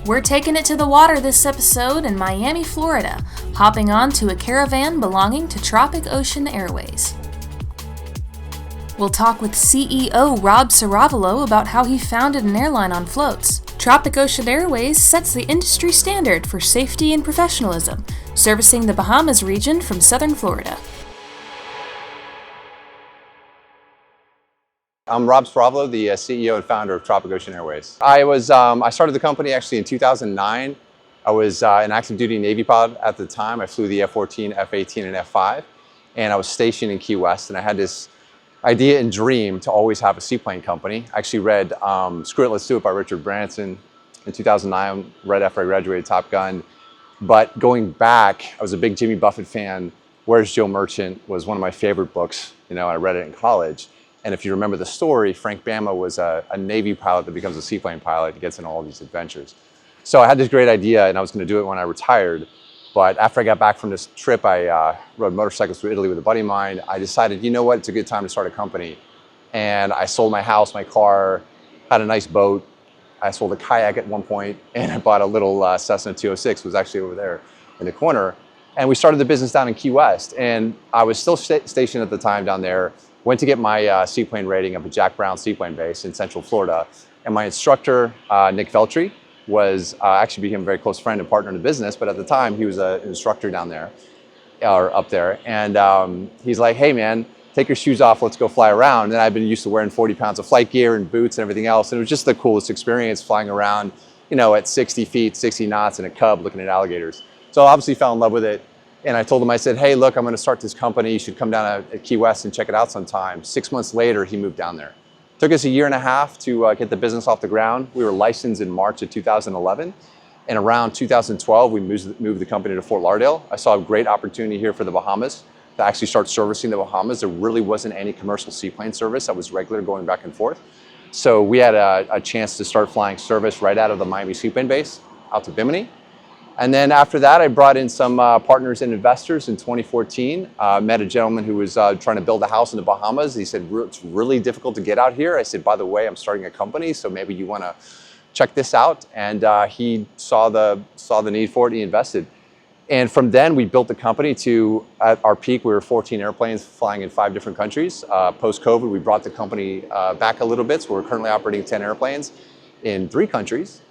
We're taking it to the water this episode in Miami, Florida, hopping on to a caravan belonging to Tropic Ocean Airways. We'll talk with CEO Rob Ceravolo about how he founded an airline on floats. Tropic Ocean Airways sets the industry standard for safety and professionalism, servicing the Bahamas region from southern Florida. I'm Rob Ceravolo, the CEO and founder of Tropic Ocean Airways. I started the company actually in 2009. I was an active duty Navy pilot at the time. I flew the F-14, F-18, and F-5, and I was stationed in Key West, and I had this idea and dream to always have a seaplane company. I actually read Screw It, Let's Do It by Richard Branson in 2009, right after I graduated Top Gun. But going back, I was a big Jimmy Buffett fan. Where's Joe Merchant was one of my favorite books. I read it in college. And if you remember the story, Frank Bama was a Navy pilot that becomes a seaplane pilot and gets into all these adventures. So I had this great idea and I was going to do it when I retired. But after I got back from this trip, I rode motorcycles through Italy with a buddy of mine. I decided, you know what, it's a good time to start a company. And I sold my house, my car, had a nice boat. I sold a kayak at one point, and I bought a little Cessna 206, was actually over there in the corner. And we started the business down in Key West. And I was still stationed at the time down there. Went to get my seaplane rating up at Jack Brown Seaplane Base in Central Florida. And my instructor, Nick Veltri, was actually became a very close friend and partner in the business, but at the time he was an instructor down there, or up there. And he's like, hey man, take your shoes off, let's go fly around. And I've been used to wearing 40 pounds of flight gear and boots and everything else. And it was just the coolest experience flying around, at 60 feet, 60 knots in a Cub looking at alligators. So I obviously fell in love with it. And I told him, I said, hey, look, I'm going to start this company. You should come down at Key West and check it out sometime. 6 months later, he moved down there. Took us a year and a half to get the business off the ground. We were licensed in March of 2011. And around 2012, we moved the company to Fort Lauderdale. I saw a great opportunity here for the Bahamas to actually start servicing the Bahamas. There really wasn't any commercial seaplane service that was regular going back and forth. So we had a chance to start flying service right out of the Miami Seaplane base out to Bimini. And then after that, I brought in some partners and investors in 2014. Met a gentleman who was trying to build a house in the Bahamas. He said, it's really difficult to get out here. I said, by the way, I'm starting a company, so maybe you want to check this out. And he saw the need for it, and he invested. And from then, we built the company to, at our peak, we were 14 airplanes flying in 5 different countries. Post-COVID, we brought the company back a little bit, so we're currently operating 10 airplanes in 3 countries.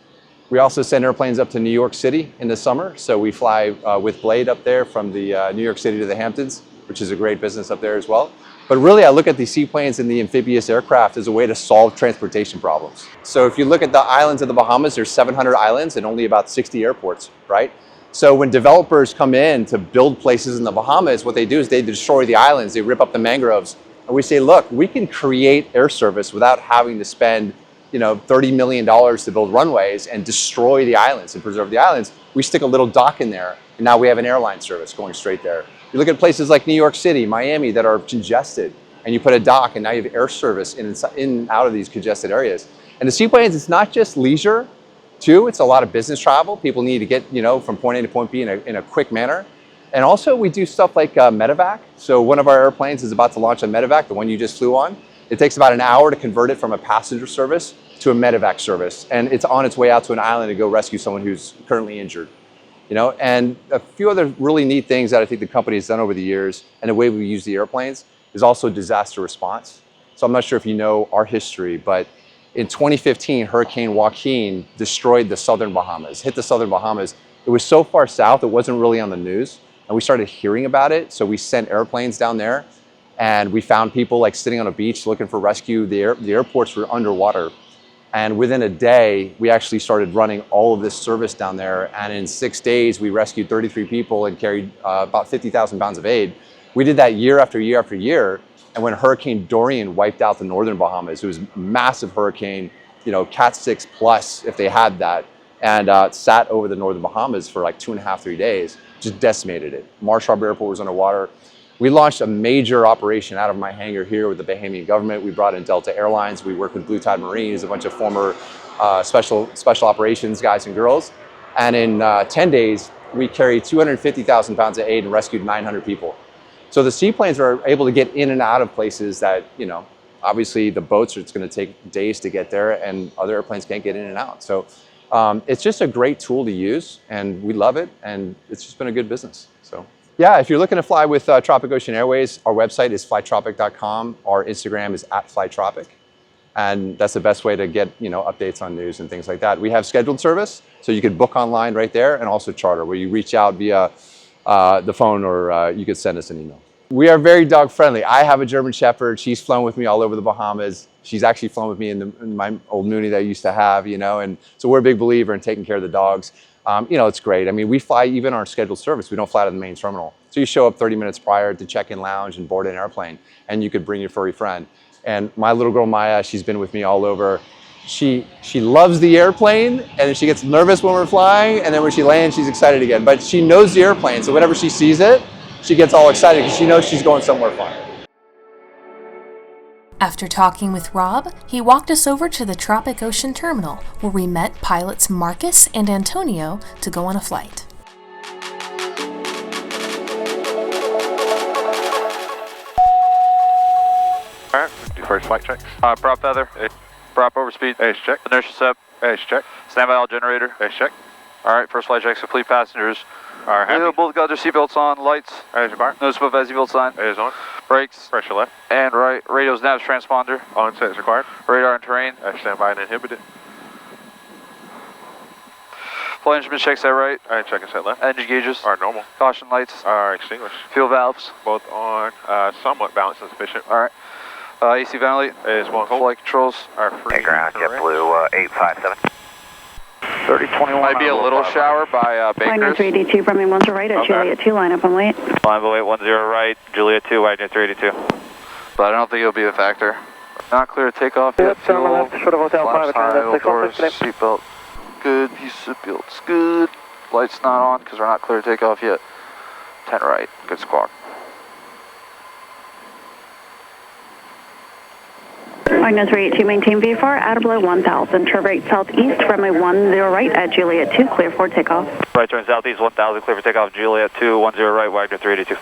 We also send airplanes up to New York City in the summer. So we fly with Blade up there from the New York City to the Hamptons, which is a great business up there as well. But really, I look at the seaplanes and the amphibious aircraft as a way to solve transportation problems. So if you look at the islands of the Bahamas, there's 700 islands and only about 60 airports, right? So when developers come in to build places in the Bahamas, what they do is they destroy the islands, they rip up the mangroves. And we say, look, we can create air service without having to spend $30 million to build runways and destroy the islands and preserve the islands. We stick a little dock in there, and now we have an airline service going straight there. You look at places like New York City, Miami that are congested, and you put a dock, and now you have air service in and out of these congested areas. And the seaplanes, it's not just leisure, too. It's a lot of business travel. People need to get from point A to point B in a quick manner. And also, we do stuff like medevac. So one of our airplanes is about to launch a medevac, the one you just flew on. It takes about an hour to convert it from a passenger service to a medevac service, and it's on its way out to an island to go rescue someone who's currently injured. And a few other really neat things that I think the company has done over the years, and the way we use the airplanes, is also disaster response. So I'm not sure if you know our history, but in 2015, Hurricane Joaquin destroyed the southern Bahamas, hit the southern Bahamas. It was so far south, it wasn't really on the news, and we started hearing about it, so we sent airplanes down there, and we found people like sitting on a beach looking for rescue. The airports were underwater. And within a day, we actually started running all of this service down there. And in 6 days, we rescued 33 people and carried about 50,000 pounds of aid. We did that year after year after year. And when Hurricane Dorian wiped out the northern Bahamas, it was a massive hurricane, Cat 6 plus if they had that. And sat over the northern Bahamas for like 2.5, 3 days, just decimated it. Marsh Harbor Airport was underwater. We launched a major operation out of my hangar here with the Bahamian government. We brought in Delta Airlines. We worked with Blue Tide Marines, a bunch of former special operations guys and girls. And in 10 days, we carried 250,000 pounds of aid and rescued 900 people. So the seaplanes are able to get in and out of places that, obviously the boats, it's going to take days to get there, and other airplanes can't get in and out. So It's just a great tool to use, and we love it, and it's just been a good business. So yeah, if you're looking to fly with Tropic Ocean Airways, our website is flytropic.com. Our Instagram is @flytropic. And that's the best way to get updates on news and things like that. We have scheduled service, so you could book online right there, and also charter, where you reach out via the phone, or you could send us an email. We are very dog friendly. I have a German Shepherd. She's flown with me all over the Bahamas. She's actually flown with me in my old Mooney that I used to have, and so we're a big believer in taking care of the dogs. It's great. I mean, we fly even our scheduled service. We don't fly to the main terminal. So you show up 30 minutes prior to check-in lounge and board an airplane, and you could bring your furry friend. And my little girl, Maya, she's been with me all over. She loves the airplane, and she gets nervous when we're flying, and then when she lands, she's excited again. But she knows the airplane, so whenever she sees it, she gets all excited because she knows she's going somewhere fun. After talking with Rob, he walked us over to the Tropic Ocean Terminal, where we met pilots Marcus and Antonio to go on a flight. Alright, do first flight checks. Prop feather, prop overspeed, Ace check. Inertia sep, Ace check. Standby all generator, Ace check. Alright, first flight checks, complete passengers. Alright, happy. Both got their seatbelts on, lights. Ace required. Notice above as seatbelt sign. Ace on. Brakes. Pressure left. And right, radio's nav transponder. On set is required. Radar and terrain. Ace standby and inhibited. Flight instrument check set right. Alright, check and set left. Engine gauges are normal. Caution lights are extinguished. Fuel valves. Both on, somewhat balanced and sufficient. Alright. AC ventilate is one cold. Flight controls are free. Hey, ground, JetBlue 857. 3021. Might be a little shower by Baker's. Wagner 382, Brummy 10 right at Juliet 2, line up and wait. Line up 10 right, Juliet 2, Wagner 382. But I don't think it'll be a factor. Not clear to take off yet. Fuel, flaps high, all doors, seatbelt good, view seatbelt's good. Lights not on because we're not clear to take off yet. 10 right, good squawk. Wagner 382, maintain VFR, out of below 1000, turn right southeast, runway 10 right at Juliet 2, clear for takeoff. Right turn southeast 1000, clear for takeoff, Juliet 2, 10 right, Wagner 382.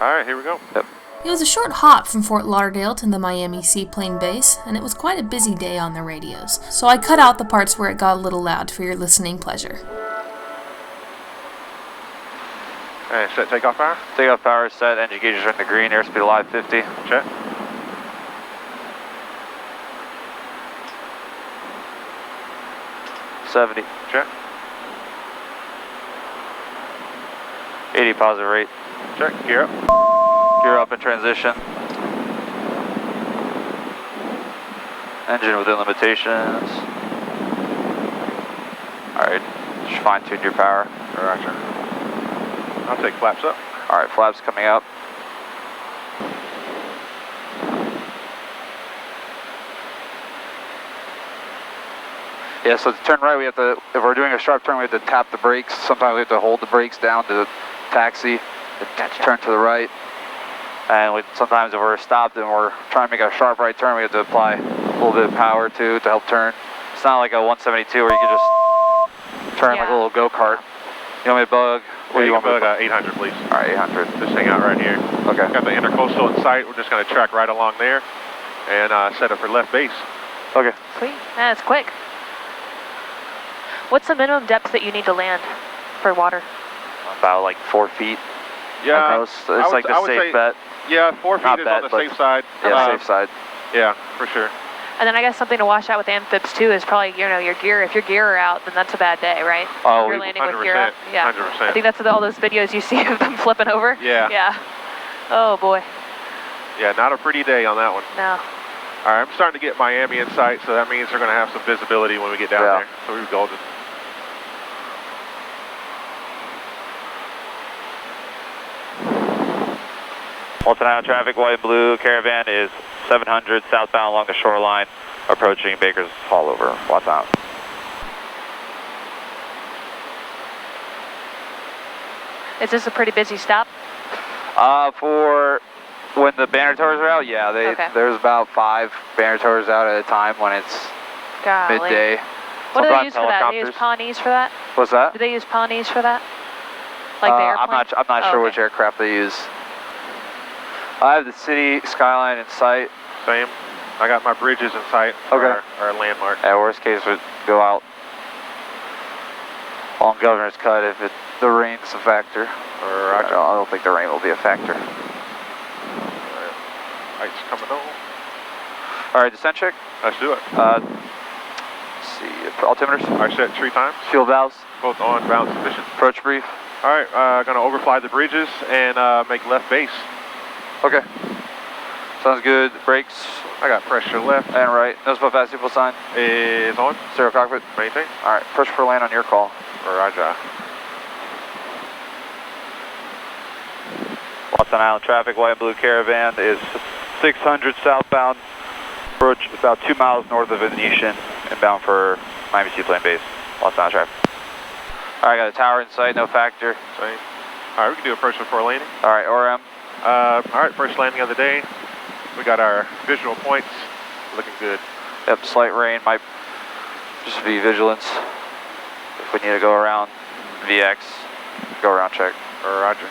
Alright, here we go. Yep. It was a short hop from Fort Lauderdale to the Miami Seaplane base, and it was quite a busy day on the radios, so I cut out the parts where it got a little loud for your listening pleasure. Alright, set takeoff power? Takeoff power is set, engine gauges are in the green, airspeed alive 50. Check. $70. Check. 80 positive rate. Check. Gear up. Gear up in transition. Engine within limitations. Alright, just fine tune your power. Roger. I'll take flaps up. Alright, flaps coming up. Yeah, so to turn right, we have to, if we're doing a sharp turn, we have to tap the brakes. Sometimes we have to hold the brakes down to taxi, to turn to the right. And sometimes if we're stopped and we're trying to make a sharp right turn, we have to apply a little bit of power to help turn. It's not like a 172 where you can just turn like a little go-kart. You want me to bug? What do you want me to bug? 800, please. All right, 800. Just hang out right here. Okay. Got the intercoastal in sight. We're just going to track right along there and set up for left base. Okay. Sweet. That's quick. What's the minimum depth that you need to land for water? About like 4 feet. Yeah. It's like the safe bet. Yeah, 4 feet is on the safe side. Yeah, safe side. Yeah, for sure. And then I guess something to watch out with amphibs too is probably, your gear. If your gear are out, then that's a bad day, right? Oh, if you're landing with gear out. Yeah. 100%. I think that's all those videos you see of them flipping over. Yeah. Yeah. Oh boy. Yeah, not a pretty day on that one. No. All right, I'm starting to get Miami in sight, so that means they're going to have some visibility when we get down there. So we're golden. Multinational traffic, white and blue caravan is 700 southbound along the shoreline, approaching Baker's Hall over. Watch out. Is this a pretty busy stop? For when the banner towers are out, yeah, there's about 5 banner towers out at a time when it's midday. What do they use for that? Do they use Pawnees for that? What's that? Do they use Pawnees for that? Like the airplane? I'm not sure which aircraft they use. I have the city skyline in sight. Same. I got my bridges in sight. Okay. Our landmark. At worst case, would go out On Governor's Cut if the rain's a factor. Roger. I don't think the rain will be a factor. Lights coming on. All right, descent check. Let's do it. Let's see, altimeters. All right, set 3 times. Fuel valves. Both on, ground sufficient. Approach brief. All right, gonna overfly the bridges and make left base. Okay. Sounds good. Brakes. I got pressure left. And right. Nose above fast people sign. Is on. Zero cockpit. Maintain. All right, push for land on your call. Roger. Watson Island traffic, white and blue Caravan is 600 southbound, approach about 2 miles north of Venetian, inbound for Miami Seaplane base. Watson Island traffic. All right, got a tower in sight, no factor. Same. All right, we can do approach before landing. All right, ORM. All right, first landing of the day. We got our visual points looking good. Yep, slight rain, might just be vigilance. If we need to go around VX, go around check. Roger.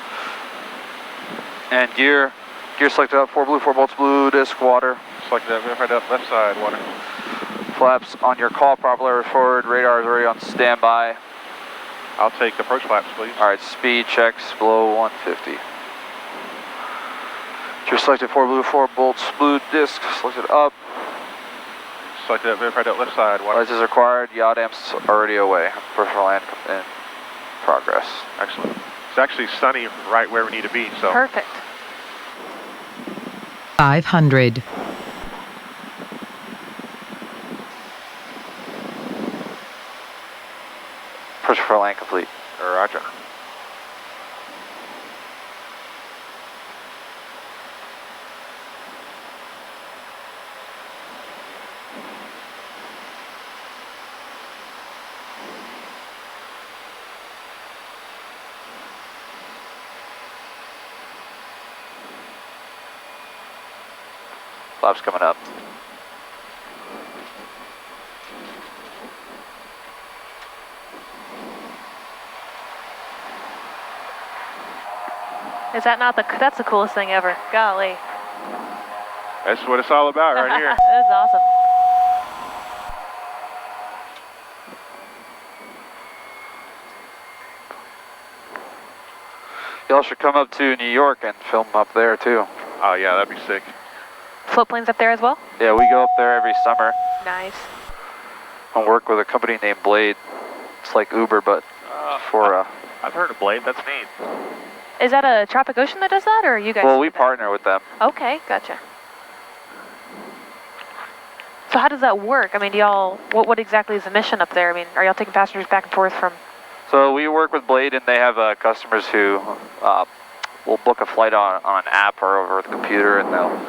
And gear selected up, 4 blue, 4 bolts blue, disc, water. Select that verified up left side, water. Flaps on your call, propeller forward, radar is already on standby. I'll take approach flaps, please. All right, speed checks below 150. Gear selected, 4 blue, 4 bolts blue, disc selected up. Select that verified up left side, water. Lights is required, yacht amps already away. Personal land in progress. Excellent. It's actually sunny right where we need to be, so. Perfect. 500. Push for land complete. Roger. Flaps coming up. Is that not that's the coolest thing ever. Golly. That's what it's all about right here. That is awesome. Y'all should come up to New York and film up there too. Oh yeah, that'd be sick. Float planes up there as well? Yeah, we go up there every summer. Nice. I work with a company named Blade. It's like Uber, but for I've heard of Blade, that's neat. Is that a Tropic Ocean that does that, or are you guys? well, we partner with them. Okay, gotcha. So how does that work? I mean, do y'all, what exactly is the mission up there? I mean, are y'all taking passengers back and forth from? So we work with Blade, and they have customers who will book a flight on an app or over the computer, and they'll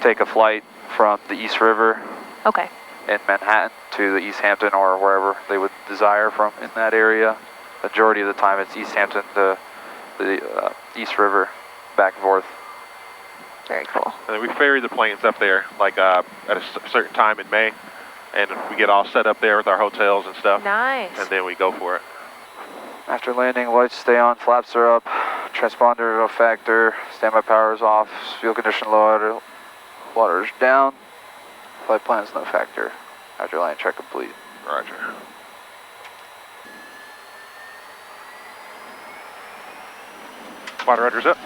take a flight from the East River Okay. in Manhattan to the East Hampton or wherever they would desire from in that area. Majority of the time it's East Hampton to the East River, back and forth. Very cool. And then we ferry the planes up there, like at a certain time in May, and we get all set up there with our hotels and stuff. Nice. And then we go for it. After landing, lights stay on, flaps are up, transponder no factor, standby power is off, fuel condition low, water is down, flight plan is no factor. After landing, check complete. Roger. Water rudder's up.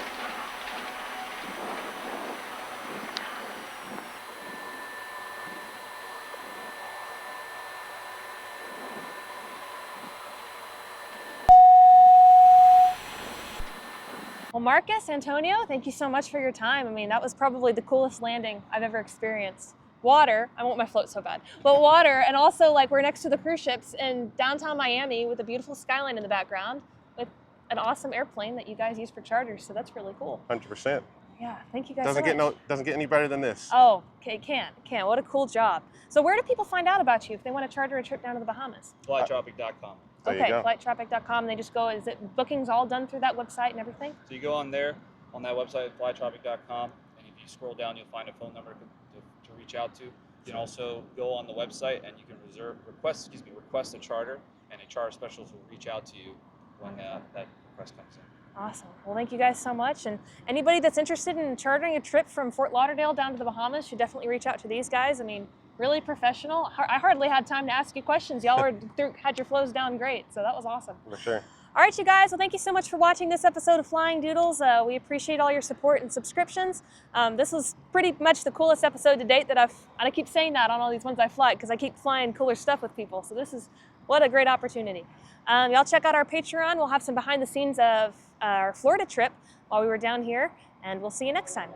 Well, Marcus, Antonio, thank you so much for your time. I mean, that was probably the coolest landing I've ever experienced. Water, I want my float so bad, but water, and also like we're next to the cruise ships in downtown Miami with a beautiful skyline in the background with an awesome airplane that you guys use for charters, so that's really cool. 100%. Yeah, thank you guys Doesn't so much. doesn't get any better than this. Oh, okay, can't. What a cool job. So where do people find out about you if they want to charter a trip down to the Bahamas? Flytropic.com. There you Okay, go. flighttropic.com, they just go, is it bookings all done through that website and everything? So you go on there, on that website, flytropic.com, and if you scroll down, you'll find a phone number to reach out to. You can also go on the website and you can request a charter, and a charter specialist will reach out to you when that request comes in. Awesome. Well, thank you guys so much. And anybody that's interested in chartering a trip from Fort Lauderdale down to the Bahamas should definitely reach out to these guys. I mean, really professional. I hardly had time to ask you questions. Y'all had your flows down great, so that was awesome. For sure. All right, you guys, well, thank you so much for watching this episode of Flying Doodles. We appreciate all your support and subscriptions. This was pretty much the coolest episode to date and I keep saying that on all these ones I fly because I keep flying cooler stuff with people. So what a great opportunity. Y'all check out our Patreon. We'll have some behind the scenes of our Florida trip while we were down here, and we'll see you next time.